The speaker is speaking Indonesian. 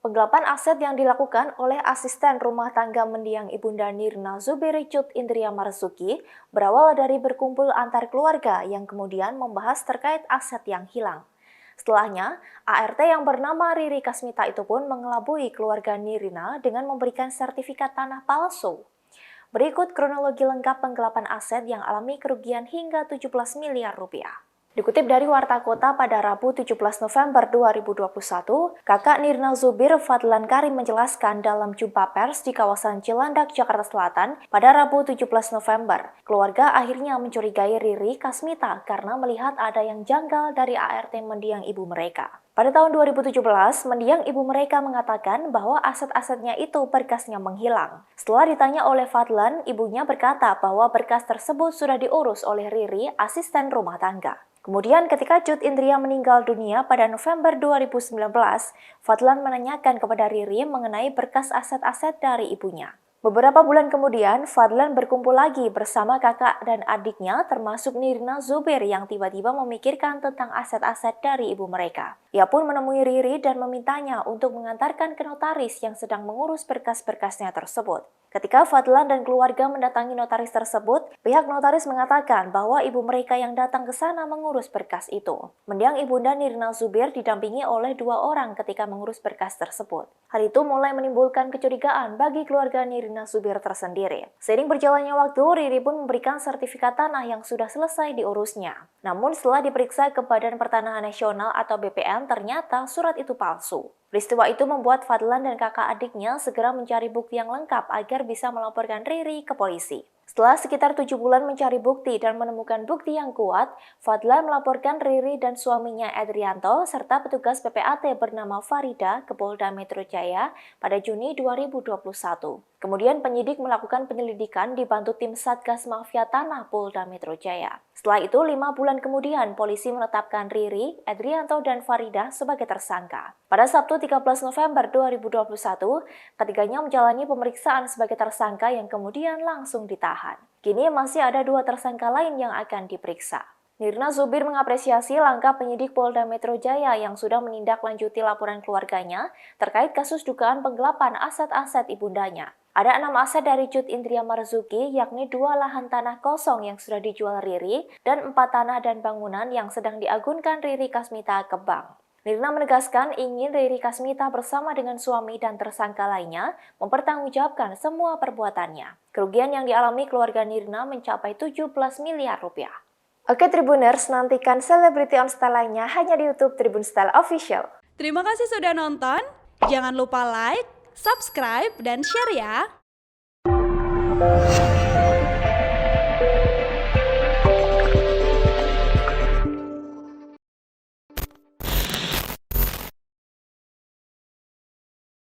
Penggelapan aset yang dilakukan oleh asisten rumah tangga mendiang Ibunda Nirna Zubir Cut Indria Marzuki berawal dari berkumpul antar keluarga yang kemudian membahas terkait aset yang hilang. Setelahnya, ART yang bernama Riri Kasmita itu pun mengelabui keluarga Nirina dengan memberikan sertifikat tanah palsu. Berikut kronologi lengkap penggelapan aset yang alami kerugian hingga 17 miliar rupiah. Dikutip dari Warta Kota pada Rabu 17 November 2021, kakak Nirna Zubir Fadlan Karim menjelaskan dalam jumpa pers di kawasan Cilandak, Jakarta Selatan pada Rabu 17 November. Keluarga akhirnya mencurigai Riri Kasmita karena melihat ada yang janggal dari ART mendiang ibu mereka. Pada tahun 2017, mendiang ibu mereka mengatakan bahwa aset-asetnya itu berkasnya menghilang. Setelah ditanya oleh Fadlan, ibunya berkata bahwa berkas tersebut sudah diurus oleh Riri, asisten rumah tangga. Kemudian ketika Cut Indria meninggal dunia pada November 2019, Fadlan menanyakan kepada Riri mengenai berkas aset-aset dari ibunya. Beberapa bulan kemudian, Fadlan berkumpul lagi bersama kakak dan adiknya termasuk Nirna Zubir yang tiba-tiba memikirkan tentang aset-aset dari ibu mereka. Ia pun menemui Riri dan memintanya untuk mengantarkan ke notaris yang sedang mengurus berkas-berkasnya tersebut. Ketika Fadlan dan keluarga mendatangi notaris tersebut, pihak notaris mengatakan bahwa ibu mereka yang datang ke sana mengurus berkas itu. Mendiang Ibunda Nirna Zubir didampingi oleh 2 orang ketika mengurus berkas tersebut. Hal itu mulai menimbulkan kecurigaan bagi keluarga Nirna Zubir tersendiri. Seiring berjalannya waktu, Riri pun memberikan sertifikat tanah yang sudah selesai diurusnya. Namun setelah diperiksa ke Badan Pertanahan Nasional atau BPN, ternyata surat itu palsu. Peristiwa itu membuat Fadlan dan kakak adiknya segera mencari bukti yang lengkap agar bisa melaporkan Riri ke polisi. Setelah sekitar 7 bulan mencari bukti dan menemukan bukti yang kuat, Fadlan melaporkan Riri dan suaminya Edrianto serta petugas PPAT bernama Farida ke Polda Metro Jaya pada Juni 2021. Kemudian penyidik melakukan penyelidikan dibantu tim Satgas Mafia Tanah Polda Metro Jaya. Setelah itu, 5 bulan kemudian polisi menetapkan Riri, Edrianto, dan Farida sebagai tersangka. Pada Sabtu 13 November 2021, ketiganya menjalani pemeriksaan sebagai tersangka yang kemudian langsung ditahan. Kini masih ada 2 tersangka lain yang akan diperiksa. Nirna Zubir mengapresiasi langkah penyidik Polda Metro Jaya yang sudah menindaklanjuti laporan keluarganya terkait kasus dugaan penggelapan aset-aset ibundanya. Ada 6 aset dari Cut Indria Marzuki, yakni 2 lahan tanah kosong yang sudah dijual Riri dan 4 tanah dan bangunan yang sedang diagunkan Riri Kasmita ke bank. Nirna menegaskan ingin Riri Kasmita bersama dengan suami dan tersangka lainnya mempertanggungjawabkan semua perbuatannya. Kerugian yang dialami keluarga Nirna mencapai 17 miliar rupiah. Oke Tribuners, nantikan Celebrity on Style lainnya hanya di YouTube Tribun Style Official. Terima kasih sudah nonton. Jangan lupa like, subscribe, dan share ya.